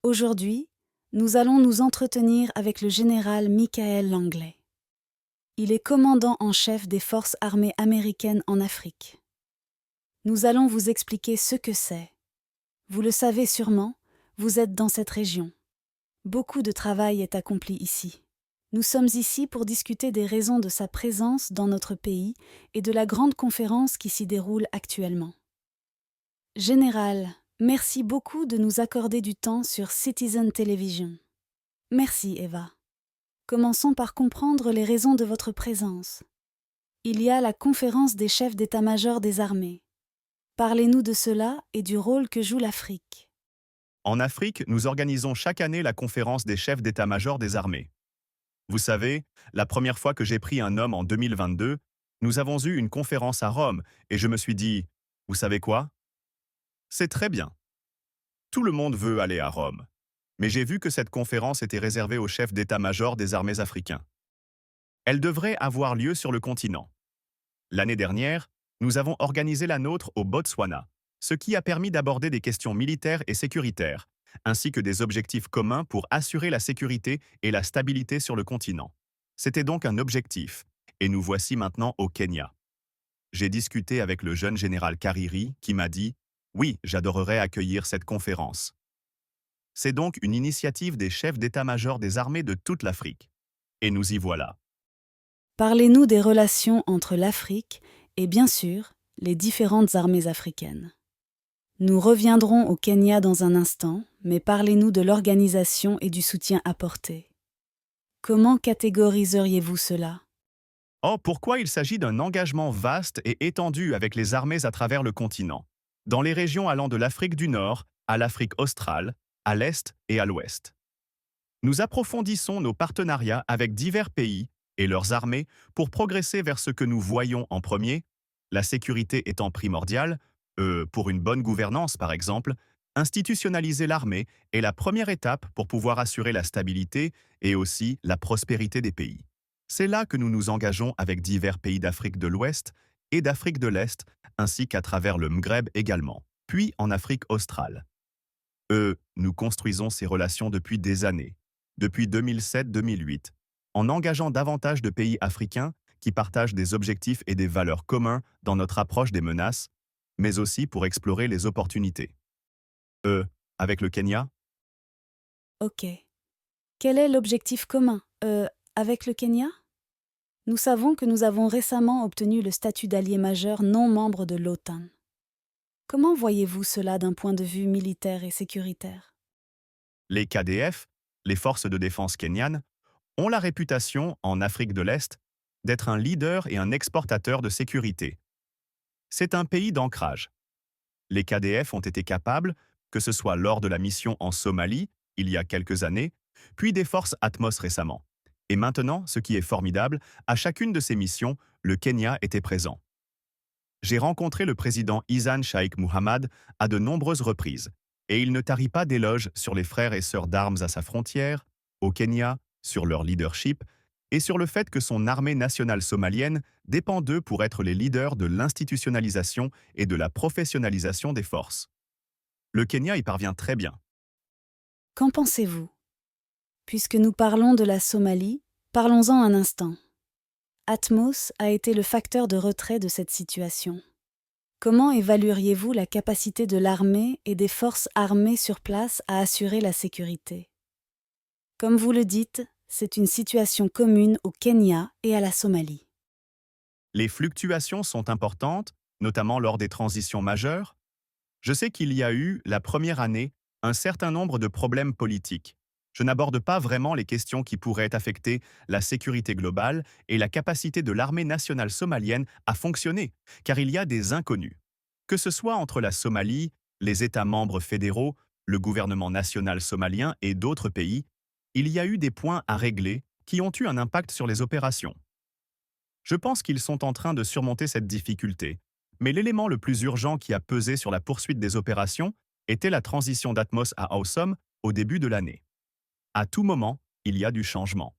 Aujourd'hui, nous allons nous entretenir avec le général Michael Langley. Il est commandant en chef des forces armées américaines en Afrique. Nous allons vous expliquer ce que c'est. Vous le savez sûrement, vous êtes dans cette région. Beaucoup de travail est accompli ici. Nous sommes ici pour discuter des raisons de sa présence dans notre pays et de la grande conférence qui s'y déroule actuellement. Général, merci beaucoup de nous accorder du temps sur Citizen Television. Merci, Eva. Commençons par comprendre les raisons de votre présence. Il y a la conférence des chefs d'état-major des armées. Parlez-nous de cela et du rôle que joue l'Afrique. En Afrique, nous organisons chaque année la conférence des chefs d'état-major des armées. Vous savez, la première fois que j'ai pris un homme en 2022, nous avons eu une conférence à Rome et je me suis dit, vous savez quoi? C'est très bien. Tout le monde veut aller à Rome. Mais j'ai vu que cette conférence était réservée aux chefs d'état-major des armées africains. Elle devrait avoir lieu sur le continent. L'année dernière, nous avons organisé la nôtre au Botswana, ce qui a permis d'aborder des questions militaires et sécuritaires, ainsi que des objectifs communs pour assurer la sécurité et la stabilité sur le continent. C'était donc un objectif, et nous voici maintenant au Kenya. J'ai discuté avec le jeune général Kariri qui m'a dit « Oui, j'adorerais accueillir cette conférence ». C'est donc une initiative des chefs d'état-major des armées de toute l'Afrique. Et nous y voilà. Parlez-nous des relations entre l'Afrique et, bien sûr, les différentes armées africaines. Nous reviendrons au Kenya dans un instant, mais parlez-nous de l'organisation et du soutien apporté. Comment catégoriseriez-vous cela? Oh, pourquoi il s'agit d'un engagement vaste et étendu avec les armées à travers le continent, dans les régions allant de l'Afrique du Nord à l'Afrique australe, à l'Est et à l'Ouest. Nous approfondissons nos partenariats avec divers pays et leurs armées pour progresser vers ce que nous voyons en premier, la sécurité étant primordiale, pour une bonne gouvernance par exemple, institutionnaliser l'armée est la première étape pour pouvoir assurer la stabilité et aussi la prospérité des pays. C'est là que nous nous engageons avec divers pays d'Afrique de l'Ouest et d'Afrique de l'Est, ainsi qu'à travers le Maghreb également, puis en Afrique australe. Nous construisons ces relations depuis des années, depuis 2007-2008, en engageant davantage de pays africains qui partagent des objectifs et des valeurs communs dans notre approche des menaces, mais aussi pour explorer les opportunités. Avec le Kenya, Ok. Quel est l'objectif commun, avec le Kenya? Nous savons que nous avons récemment obtenu le statut d'allié majeur non membre de l'OTAN. Comment voyez-vous cela d'un point de vue militaire et sécuritaire? les KDF, les forces de défense kenyanes, ont la réputation, en Afrique de l'Est, d'être un leader et un exportateur de sécurité. C'est un pays d'ancrage. Les KDF ont été capables, que ce soit lors de la mission en Somalie, il y a quelques années, puis des forces Atmos récemment. Et maintenant, ce qui est formidable, à chacune de ces missions, le Kenya était présent. J'ai rencontré le président Hassan Sheikh Mohammed à de nombreuses reprises, et il ne tarit pas d'éloges sur les frères et sœurs d'armes à sa frontière, au Kenya, sur leur leadership, et sur le fait que son armée nationale somalienne dépend d'eux pour être les leaders de l'institutionnalisation et de la professionnalisation des forces. Le Kenya y parvient très bien. Qu'en pensez-vous? Puisque nous parlons de la Somalie, parlons-en un instant. Atmos a été le facteur de retrait de cette situation. Comment évalueriez-vous la capacité de l'armée et des forces armées sur place à assurer la sécurité? Comme vous le dites, c'est une situation commune au Kenya et à la Somalie. Les fluctuations sont importantes, notamment lors des transitions majeures. Je sais qu'il y a eu, la première année, un certain nombre de problèmes politiques. Je n'aborde pas vraiment les questions qui pourraient affecter la sécurité globale et la capacité de l'armée nationale somalienne à fonctionner, car il y a des inconnus. Que ce soit entre la Somalie, les États membres fédéraux, le gouvernement national somalien et d'autres pays, il y a eu des points à régler qui ont eu un impact sur les opérations. Je pense qu'ils sont en train de surmonter cette difficulté, mais l'élément le plus urgent qui a pesé sur la poursuite des opérations était la transition d'Atmos à Awesome au début de l'année. À tout moment, il y a du changement.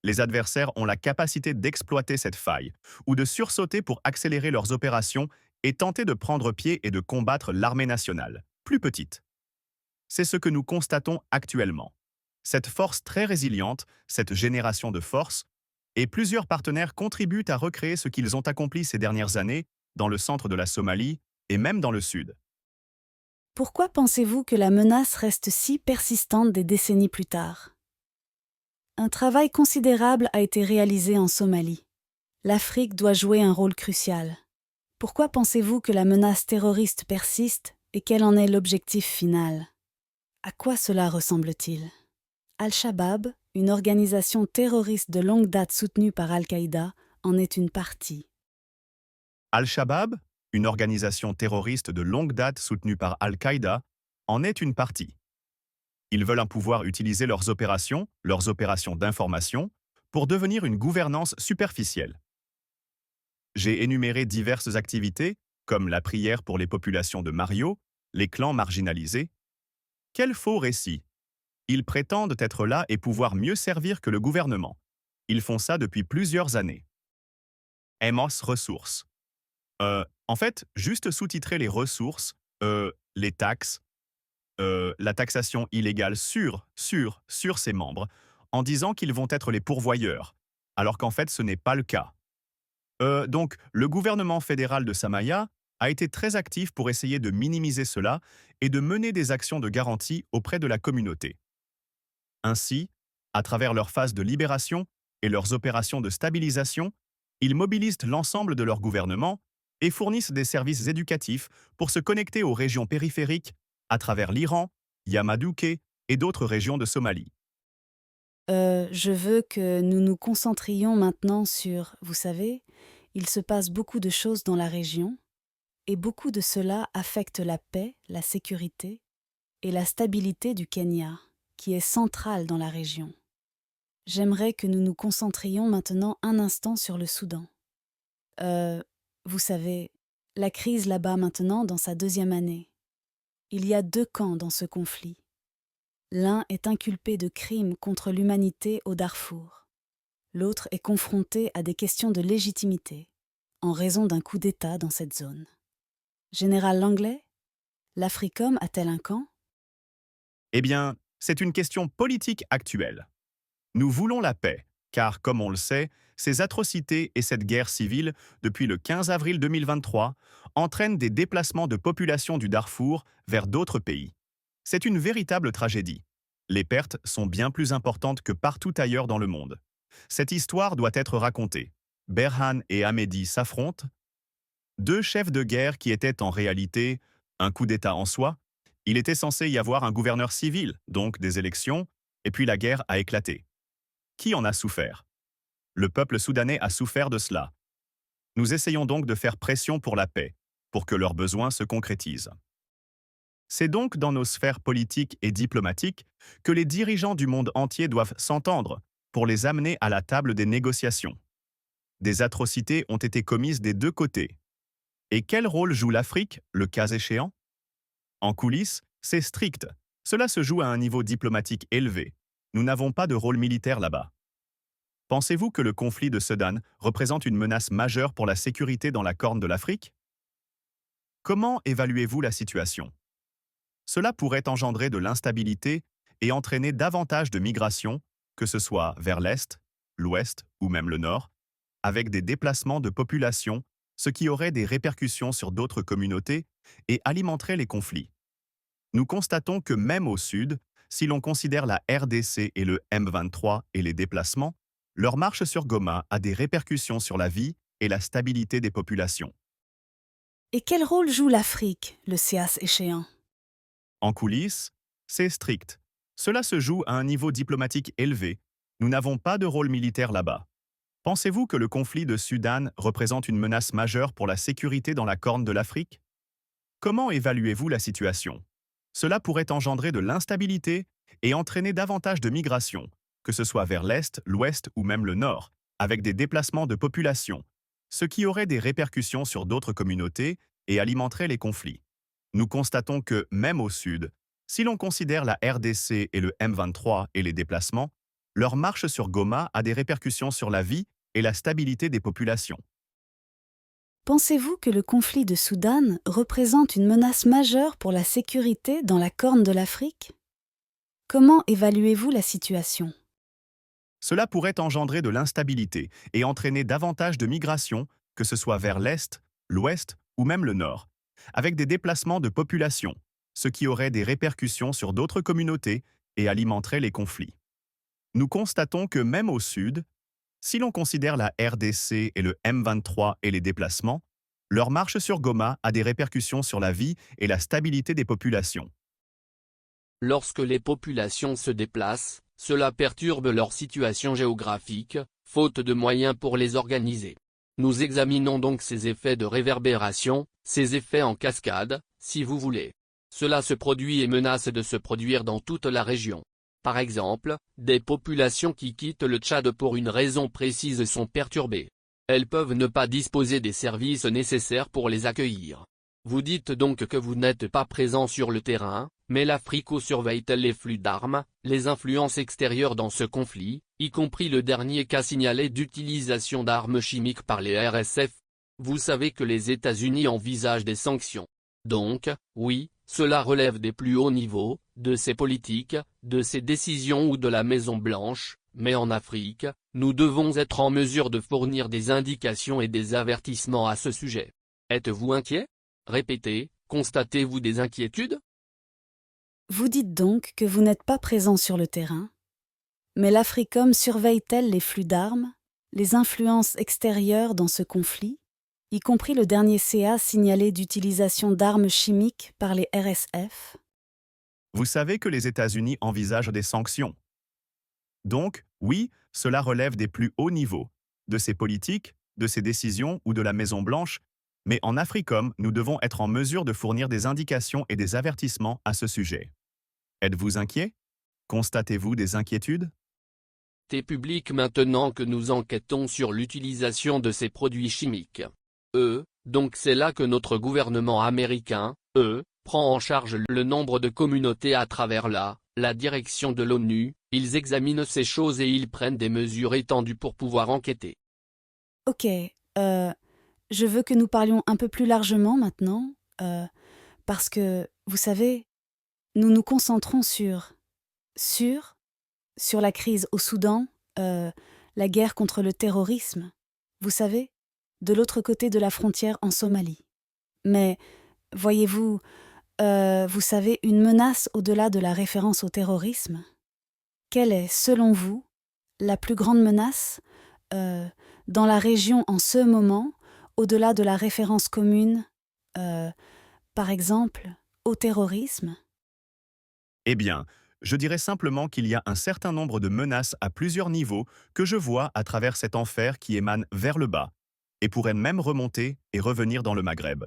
Les adversaires ont la capacité d'exploiter cette faille ou de sursauter pour accélérer leurs opérations et tenter de prendre pied et de combattre l'armée nationale, plus petite. C'est ce que nous constatons actuellement. Cette force très résiliente, cette génération de force, et plusieurs partenaires contribuent à recréer ce qu'ils ont accompli ces dernières années dans le centre de la Somalie et même dans le sud. Pourquoi pensez-vous que la menace reste si persistante des décennies plus tard? Un travail considérable a été réalisé en Somalie. L'Afrique doit jouer un rôle crucial. Pourquoi pensez-vous que la menace terroriste persiste et quel en est l'objectif final? À quoi cela ressemble-t-il? Al-Shabaab, une organisation terroriste de longue date soutenue par Al-Qaïda, en est une partie. Al-Shabaab, une organisation terroriste de longue date soutenue par Al-Qaïda, en est une partie. Ils veulent un pouvoir utiliser leurs opérations d'information, pour devenir une gouvernance superficielle. J'ai énuméré diverses activités, comme la prière pour les populations de Mario, les clans marginalisés. Quel faux récit! Ils prétendent être là et pouvoir mieux servir que le gouvernement. Ils font ça depuis plusieurs années. Emos ressources. En fait, juste sous-titrer les ressources, les taxes, la taxation illégale sur ses membres, en disant qu'ils vont être les pourvoyeurs, alors qu'en fait ce n'est pas le cas. Donc, le gouvernement fédéral de Samaya a été très actif pour essayer de minimiser cela et de mener des actions de garantie auprès de la communauté. Ainsi, à travers leurs phases de libération et leurs opérations de stabilisation, ils mobilisent l'ensemble de leur gouvernement et fournissent des services éducatifs pour se connecter aux régions périphériques à travers l'Iran, Yamadouké et d'autres régions de Somalie. Je veux que nous nous concentrions maintenant sur, vous savez, il se passe beaucoup de choses dans la région, et beaucoup de cela affecte la paix, la sécurité et la stabilité du Kenya, qui est centrale dans la région. J'aimerais que nous nous concentrions maintenant un instant sur le Soudan. Vous savez, la crise là-bas maintenant dans sa 2e année. Il y a 2 camps dans ce conflit. L'un est inculpé de crimes contre l'humanité au Darfour. L'autre est confronté à des questions de légitimité, en raison d'un coup d'État dans cette zone. Général Langley, l'Africom a-t-elle un camp? Eh bien, c'est une question politique actuelle. Nous voulons la paix, car, comme on le sait, ces atrocités et cette guerre civile, depuis le 15 avril 2023, entraînent des déplacements de population du Darfour vers d'autres pays. C'est une véritable tragédie. Les pertes sont bien plus importantes que partout ailleurs dans le monde. Cette histoire doit être racontée. Berhane et Hamedi s'affrontent, 2 chefs de guerre qui étaient en réalité un coup d'État en soi. Il était censé y avoir un gouverneur civil, donc des élections, et puis la guerre a éclaté. Qui en a souffert? Le peuple soudanais a souffert de cela. Nous essayons donc de faire pression pour la paix, pour que leurs besoins se concrétisent. C'est donc dans nos sphères politiques et diplomatiques que les dirigeants du monde entier doivent s'entendre pour les amener à la table des négociations. Des atrocités ont été commises des 2 côtés. Et quel rôle joue l'Afrique, le cas échéant? En coulisses, c'est strict. Cela se joue à un niveau diplomatique élevé. Nous n'avons pas de rôle militaire là-bas. Pensez-vous que le conflit de Soudan représente une menace majeure pour la sécurité dans la Corne de l'Afrique? Comment évaluez-vous la situation? Cela pourrait engendrer de l'instabilité et entraîner davantage de migration, que ce soit vers l'Est, l'Ouest ou même le Nord, avec des déplacements de population, ce qui aurait des répercussions sur d'autres communautés et alimenterait les conflits. Nous constatons que même au Sud, si l'on considère la RDC et le M23 et les déplacements, leur marche sur Goma a des répercussions sur la vie et la stabilité des populations. Et quel rôle joue l'Afrique, le CAS échéant? En coulisses, c'est strict. Cela se joue à un niveau diplomatique élevé. Nous n'avons pas de rôle militaire là-bas. Pensez-vous que le conflit de Soudan représente une menace majeure pour la sécurité dans la Corne de l'Afrique? Comment évaluez-vous la situation? Cela pourrait engendrer de l'instabilité et entraîner davantage de migration, que ce soit vers l'Est, l'Ouest ou même le Nord, avec des déplacements de population, ce qui aurait des répercussions sur d'autres communautés et alimenterait les conflits. Nous constatons que, même au Sud, si l'on considère la RDC et le M23 et les déplacements, leur marche sur Goma a des répercussions sur la vie et la stabilité des populations. Pensez-vous que le conflit de Soudan représente une menace majeure pour la sécurité dans la Corne de l'Afrique? Comment évaluez-vous la situation? Cela pourrait engendrer de l'instabilité et entraîner davantage de migration, que ce soit vers l'Est, l'Ouest ou même le Nord, avec des déplacements de population, ce qui aurait des répercussions sur d'autres communautés et alimenterait les conflits. Nous constatons que même au Sud, si l'on considère la RDC et le M23 et les déplacements, leur marche sur Goma a des répercussions sur la vie et la stabilité des populations. Lorsque les populations se déplacent, cela perturbe leur situation géographique, faute de moyens pour les organiser. Nous examinons donc ces effets de réverbération, ces effets en cascade, si vous voulez. Cela se produit et menace de se produire dans toute la région. Par exemple, des populations qui quittent le Tchad pour une raison précise sont perturbées. Elles peuvent ne pas disposer des services nécessaires pour les accueillir. Vous dites donc que vous n'êtes pas présent sur le terrain, mais l'Afrique surveille-t-elle les flux d'armes, les influences extérieures dans ce conflit, y compris le dernier cas signalé d'utilisation d'armes chimiques par les RSF? Vous savez que les États-Unis envisagent des sanctions. Donc, oui, cela relève des plus hauts niveaux, de ces politiques, de ces décisions ou de la Maison-Blanche, mais en Afrique, nous devons être en mesure de fournir des indications et des avertissements à ce sujet. Êtes-vous inquiet? Répétez, constatez-vous des inquiétudes? Vous dites donc que vous n'êtes pas présent sur le terrain, mais l'Africom surveille-t-elle les flux d'armes, les influences extérieures dans ce conflit, y compris le dernier CA signalé d'utilisation d'armes chimiques par les RSF? Vous savez que les États-Unis envisagent des sanctions. Donc, oui, cela relève des plus hauts niveaux, de ces politiques, de ces décisions ou de la Maison-Blanche, mais en Africom, nous devons être en mesure de fournir des indications et des avertissements à ce sujet. Êtes-vous inquiet? Constatez-vous des inquiétudes? C'est public maintenant que nous enquêtons sur l'utilisation de ces produits chimiques. Donc c'est là que notre gouvernement américain, prend en charge le nombre de communautés à travers la direction de l'ONU, ils examinent ces choses et ils prennent des mesures étendues pour pouvoir enquêter. Ok, je veux que nous parlions un peu plus largement maintenant, parce que, vous savez, nous nous concentrons sur la crise au Soudan, la guerre contre le terrorisme, vous savez, de l'autre côté de la frontière en Somalie. Mais, voyez-vous, vous savez, une menace au-delà de la référence au terrorisme? Quelle est, selon vous, la plus grande menace dans la région en ce moment, au-delà de la référence commune, par exemple, au terrorisme? Eh bien, je dirais simplement qu'il y a un certain nombre de menaces à plusieurs niveaux que je vois à travers cet enfer qui émane vers le bas, et pourrait même remonter et revenir dans le Maghreb.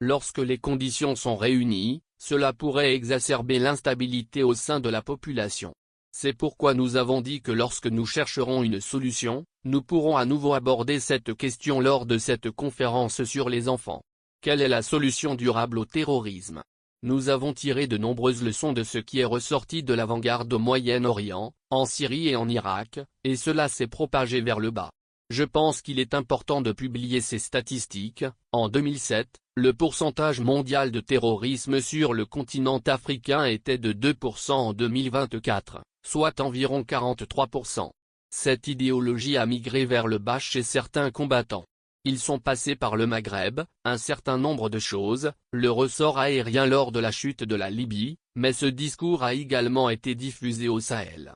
Lorsque les conditions sont réunies, cela pourrait exacerber l'instabilité au sein de la population. C'est pourquoi nous avons dit que lorsque nous chercherons une solution, nous pourrons à nouveau aborder cette question lors de cette conférence sur les enfants. Quelle est la solution durable au terrorisme? Nous avons tiré de nombreuses leçons de ce qui est ressorti de l'avant-garde au Moyen-Orient, en Syrie et en Irak, et cela s'est propagé vers le bas. Je pense qu'il est important de publier ces statistiques. En 2007, le pourcentage mondial de terrorisme sur le continent africain était de 2% en 2024, soit environ 43%. Cette idéologie a migré vers le bas chez certains combattants. Ils sont passés par le Maghreb, un certain nombre de choses, le ressort aérien lors de la chute de la Libye, mais ce discours a également été diffusé au Sahel.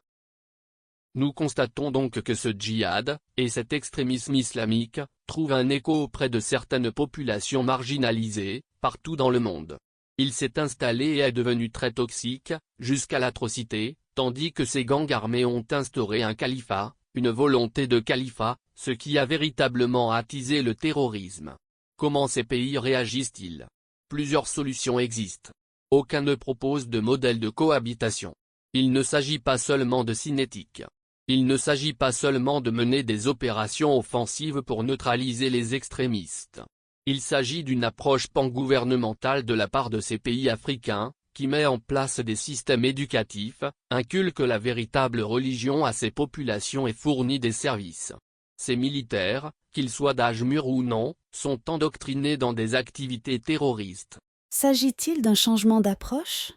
Nous constatons donc que ce djihad, et cet extrémisme islamique, trouvent un écho auprès de certaines populations marginalisées, partout dans le monde. Il s'est installé et est devenu très toxique, jusqu'à l'atrocité, tandis que ces gangs armés ont instauré un califat, une volonté de califat, ce qui a véritablement attisé le terrorisme. Comment ces pays réagissent-ils? Plusieurs solutions existent. Aucun ne propose de modèle de cohabitation. Il ne s'agit pas seulement de cinétique. Il ne s'agit pas seulement de mener des opérations offensives pour neutraliser les extrémistes. Il s'agit d'une approche pangouvernementale de la part de ces pays africains, qui met en place des systèmes éducatifs, inculque la véritable religion à ces populations et fournit des services. Ces militaires, qu'ils soient d'âge mûr ou non, sont endoctrinés dans des activités terroristes. S'agit-il d'un changement d'approche?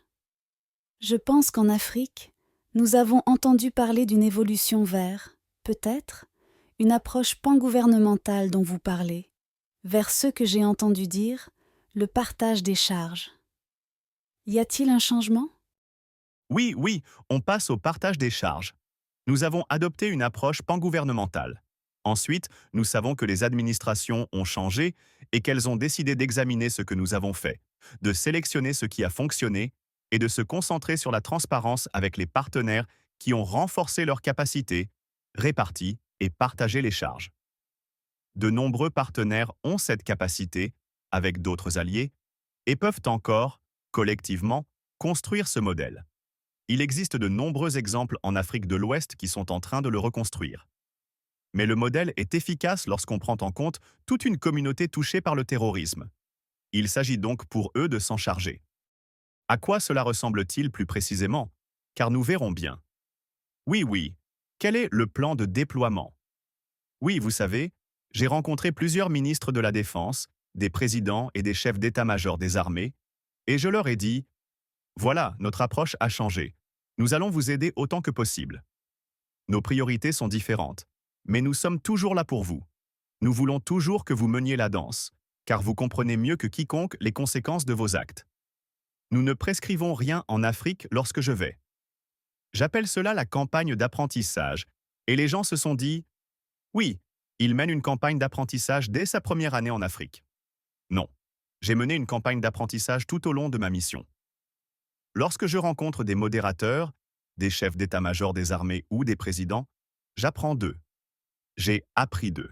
Je pense qu'en Afrique, nous avons entendu parler d'une évolution vers, peut-être, une approche pangouvernementale dont vous parlez, vers ce que j'ai entendu dire, le partage des charges. Y a-t-il un changement? Oui, on passe au partage des charges. Nous avons adopté une approche pangouvernementale. Ensuite, nous savons que les administrations ont changé et qu'elles ont décidé d'examiner ce que nous avons fait, de sélectionner ce qui a fonctionné et de se concentrer sur la transparence avec les partenaires qui ont renforcé leurs capacités, réparti et partagé les charges. De nombreux partenaires ont cette capacité, avec d'autres alliés, et peuvent encore, collectivement, construire ce modèle. Il existe de nombreux exemples en Afrique de l'Ouest qui sont en train de le reconstruire. Mais le modèle est efficace lorsqu'on prend en compte toute une communauté touchée par le terrorisme. Il s'agit donc pour eux de s'en charger. À quoi cela ressemble-t-il plus précisément? Car nous verrons bien. Oui. Quel est le plan de déploiement? Oui, vous savez, j'ai rencontré plusieurs ministres de la Défense, des présidents et des chefs d'état-major des armées, et je leur ai dit « Voilà, notre approche a changé. Nous allons vous aider autant que possible. Nos priorités sont différentes, mais nous sommes toujours là pour vous. Nous voulons toujours que vous meniez la danse, car vous comprenez mieux que quiconque les conséquences de vos actes. Nous ne prescrivons rien en Afrique lorsque je vais. J'appelle cela la campagne d'apprentissage, et les gens se sont dit « Oui, il mène une campagne d'apprentissage dès sa première année en Afrique. » Non, j'ai mené une campagne d'apprentissage tout au long de ma mission. Lorsque je rencontre des modérateurs, des chefs d'état-major des armées ou des présidents, j'apprends d'eux. J'ai appris d'eux.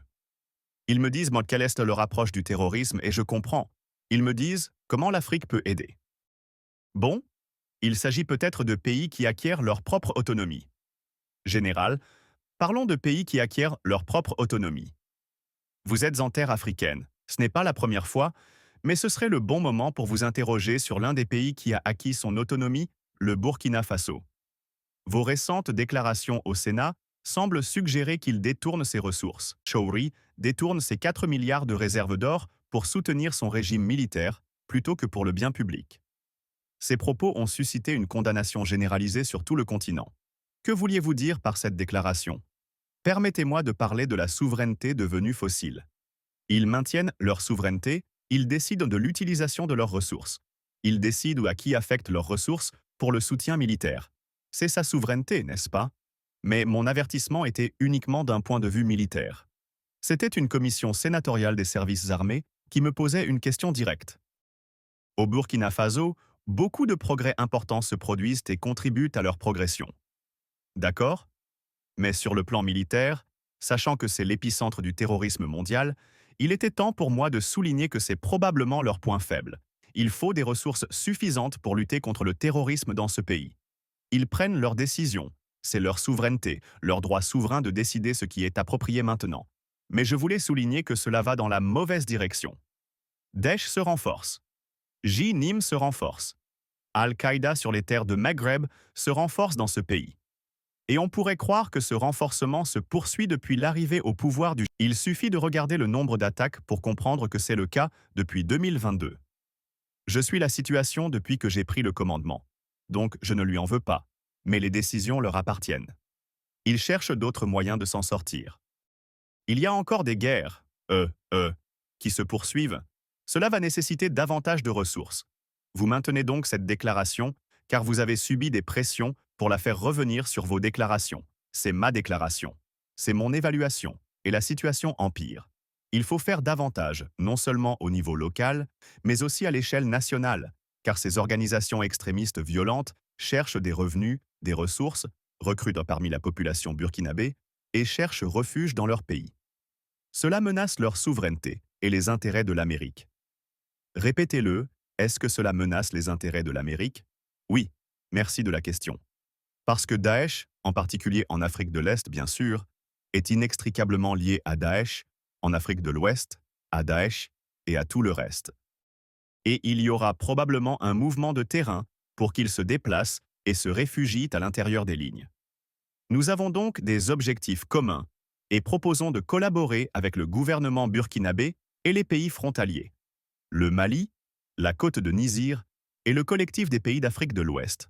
Ils me disent quelle est leur approche du terrorisme et je comprends. Ils me disent comment l'Afrique peut aider. Bon, il s'agit peut-être de pays qui acquièrent leur propre autonomie. Général, parlons de pays qui acquièrent leur propre autonomie. Vous êtes en terre africaine, ce n'est pas la première fois, mais ce serait le bon moment pour vous interroger sur l'un des pays qui a acquis son autonomie, le Burkina Faso. Vos récentes déclarations au Sénat semblent suggérer qu'il détourne ses ressources. Choury détourne ses 4 milliards de réserves d'or pour soutenir son régime militaire plutôt que pour le bien public. Ces propos ont suscité une condamnation généralisée sur tout le continent. Que vouliez-vous dire par cette déclaration? Permettez-moi de parler de la souveraineté devenue fossile. Ils maintiennent leur souveraineté, ils décident de l'utilisation de leurs ressources. Ils décident à qui affectent leurs ressources pour le soutien militaire. C'est sa souveraineté, n'est-ce pas? Mais mon avertissement était uniquement d'un point de vue militaire. C'était une commission sénatoriale des services armés qui me posait une question directe. Au Burkina Faso, beaucoup de progrès importants se produisent et contribuent à leur progression. D'accord? Mais sur le plan militaire, sachant que c'est l'épicentre du terrorisme mondial, il était temps pour moi de souligner que c'est probablement leur point faible. Il faut des ressources suffisantes pour lutter contre le terrorisme dans ce pays. Ils prennent leurs décisions, c'est leur souveraineté, leur droit souverain de décider ce qui est approprié maintenant. Mais je voulais souligner que cela va dans la mauvaise direction. Daesh se renforce. J-Nim se renforce. Al-Qaïda sur les terres de Maghreb se renforce dans ce pays. Et on pourrait croire que ce renforcement se poursuit depuis l'arrivée au pouvoir du... Il suffit de regarder le nombre d'attaques pour comprendre que c'est le cas depuis 2022. Je suis la situation depuis que j'ai pris le commandement. Donc je ne lui en veux pas, mais les décisions leur appartiennent. Ils cherchent d'autres moyens de s'en sortir. Il y a encore des guerres, qui se poursuivent. Cela va nécessiter davantage de ressources. Vous maintenez donc cette déclaration car vous avez subi des pressions pour la faire revenir sur vos déclarations. C'est ma déclaration. C'est mon évaluation. Et la situation empire. Il faut faire davantage, non seulement au niveau local, mais aussi à l'échelle nationale, car ces organisations extrémistes violentes cherchent des revenus, des ressources, recrutent parmi la population burkinabé et cherchent refuge dans leur pays. Cela menace leur souveraineté et les intérêts de l'Amérique. Répétez-le, est-ce que cela menace les intérêts de l'Amérique? Oui, merci de la question. Parce que Daesh, en particulier en Afrique de l'Est bien sûr, est inextricablement lié à Daesh, en Afrique de l'Ouest, à Daesh et à tout le reste. Et il y aura probablement un mouvement de terrain pour qu'ils se déplacent et se réfugient à l'intérieur des lignes. Nous avons donc des objectifs communs et proposons de collaborer avec le gouvernement burkinabé et les pays frontaliers, le Mali, la côte de Nizir et le collectif des pays d'Afrique de l'Ouest.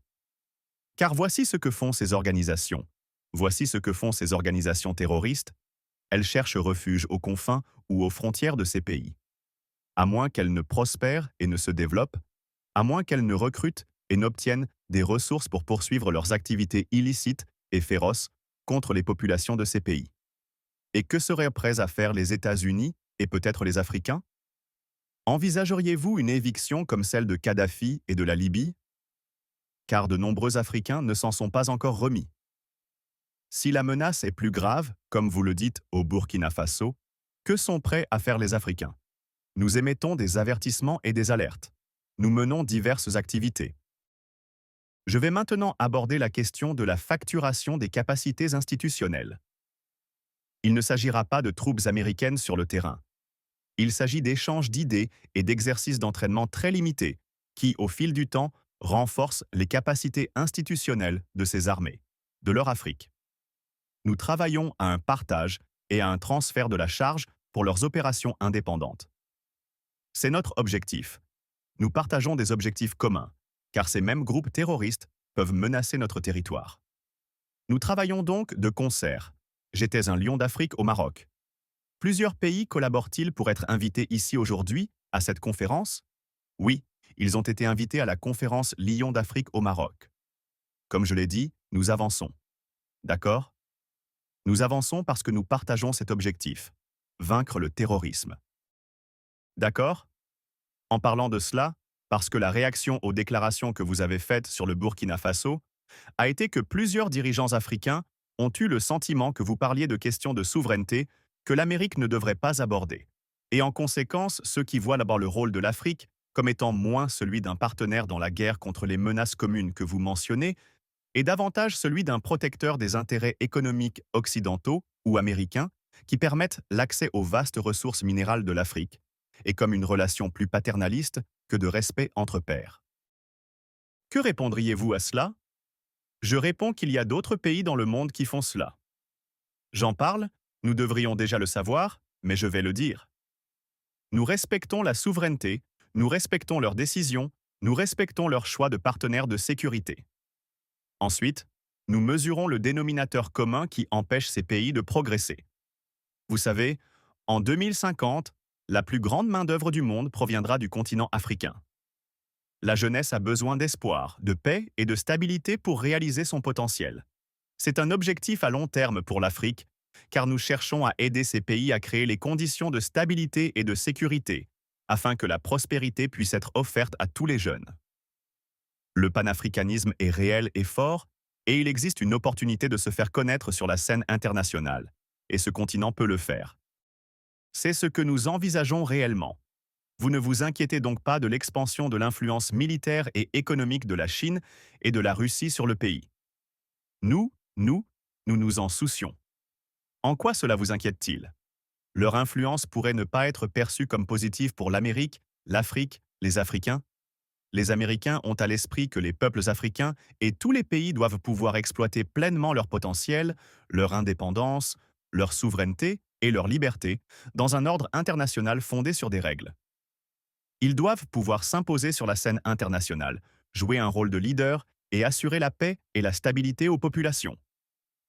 Car voici ce que font ces organisations. Voici ce que font ces organisations terroristes. Elles cherchent refuge aux confins ou aux frontières de ces pays. À moins qu'elles ne prospèrent et ne se développent, à moins qu'elles ne recrutent et n'obtiennent des ressources pour poursuivre leurs activités illicites et féroces contre les populations de ces pays. Et que seraient prêts à faire les États-Unis et peut-être les Africains? Envisageriez-vous une éviction comme celle de Kadhafi et de la Libye? Car de nombreux Africains ne s'en sont pas encore remis. Si la menace est plus grave, comme vous le dites au Burkina Faso, que sont prêts à faire les Africains? Nous émettons des avertissements et des alertes. Nous menons diverses activités. Je vais maintenant aborder la question de la facturation des capacités institutionnelles. Il ne s'agira pas de troupes américaines sur le terrain. Il s'agit d'échanges d'idées et d'exercices d'entraînement très limités qui, au fil du temps, renforcent les capacités institutionnelles de ces armées, de leur Afrique. Nous travaillons à un partage et à un transfert de la charge pour leurs opérations indépendantes. C'est notre objectif. Nous partageons des objectifs communs, car ces mêmes groupes terroristes peuvent menacer notre territoire. Nous travaillons donc de concert. J'étais un lion d'Afrique au Maroc. Plusieurs pays collaborent-ils pour être invités ici aujourd'hui, à cette conférence? Oui, ils ont été invités à la conférence Lions d'Afrique au Maroc. Comme je l'ai dit, nous avançons. D'accord? Nous avançons parce que nous partageons cet objectif, vaincre le terrorisme. D'accord? En parlant de cela, parce que la réaction aux déclarations que vous avez faites sur le Burkina Faso a été que plusieurs dirigeants africains ont eu le sentiment que vous parliez de questions de souveraineté que l'Amérique ne devrait pas aborder. Et en conséquence, ceux qui voient d'abord le rôle de l'Afrique comme étant moins celui d'un partenaire dans la guerre contre les menaces communes que vous mentionnez, et davantage celui d'un protecteur des intérêts économiques occidentaux ou américains qui permettent l'accès aux vastes ressources minérales de l'Afrique, et comme une relation plus paternaliste que de respect entre pairs. Que répondriez-vous à cela? Je réponds qu'il y a d'autres pays dans le monde qui font cela. J'en parle, nous devrions déjà le savoir, mais je vais le dire. Nous respectons la souveraineté, nous respectons leurs décisions, nous respectons leur choix de partenaires de sécurité. Ensuite, nous mesurons le dénominateur commun qui empêche ces pays de progresser. Vous savez, en 2050, la plus grande main-d'œuvre du monde proviendra du continent africain. La jeunesse a besoin d'espoir, de paix et de stabilité pour réaliser son potentiel. C'est un objectif à long terme pour l'Afrique, car nous cherchons à aider ces pays à créer les conditions de stabilité et de sécurité, afin que la prospérité puisse être offerte à tous les jeunes. Le panafricanisme est réel et fort, et il existe une opportunité de se faire connaître sur la scène internationale, et ce continent peut le faire. C'est ce que nous envisageons réellement. Vous ne vous inquiétez donc pas de l'expansion de l'influence militaire et économique de la Chine et de la Russie sur le pays. Nous nous en soucions. En quoi cela vous inquiète-t-il? Leur influence pourrait ne pas être perçue comme positive pour l'Amérique, l'Afrique, les Africains. Les Américains ont à l'esprit que les peuples africains et tous les pays doivent pouvoir exploiter pleinement leur potentiel, leur indépendance, leur souveraineté et leur liberté dans un ordre international fondé sur des règles. Ils doivent pouvoir s'imposer sur la scène internationale, jouer un rôle de leader et assurer la paix et la stabilité aux populations.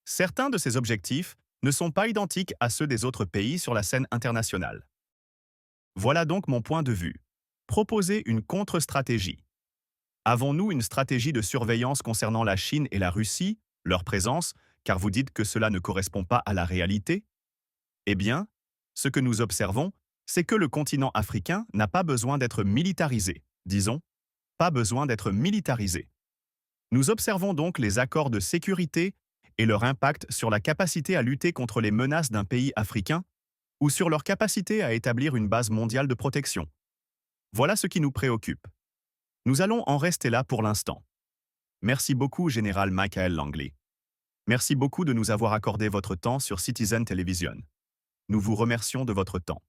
Certains de ces objectifs ne sont pas identiques à ceux des autres pays sur la scène internationale. Voilà donc mon point de vue. Proposer une contre-stratégie. Avons-nous une stratégie de surveillance concernant la Chine et la Russie, leur présence, car vous dites que cela ne correspond pas à la réalité? Eh bien, ce que nous observons, c'est que le continent africain n'a pas besoin d'être militarisé, disons, pas besoin d'être militarisé. Nous observons donc les accords de sécurité et leur impact sur la capacité à lutter contre les menaces d'un pays africain ou sur leur capacité à établir une base mondiale de protection. Voilà ce qui nous préoccupe. Nous allons en rester là pour l'instant. Merci beaucoup, Général Michael Langley. Merci beaucoup de nous avoir accordé votre temps sur Citizen Television. Nous vous remercions de votre temps.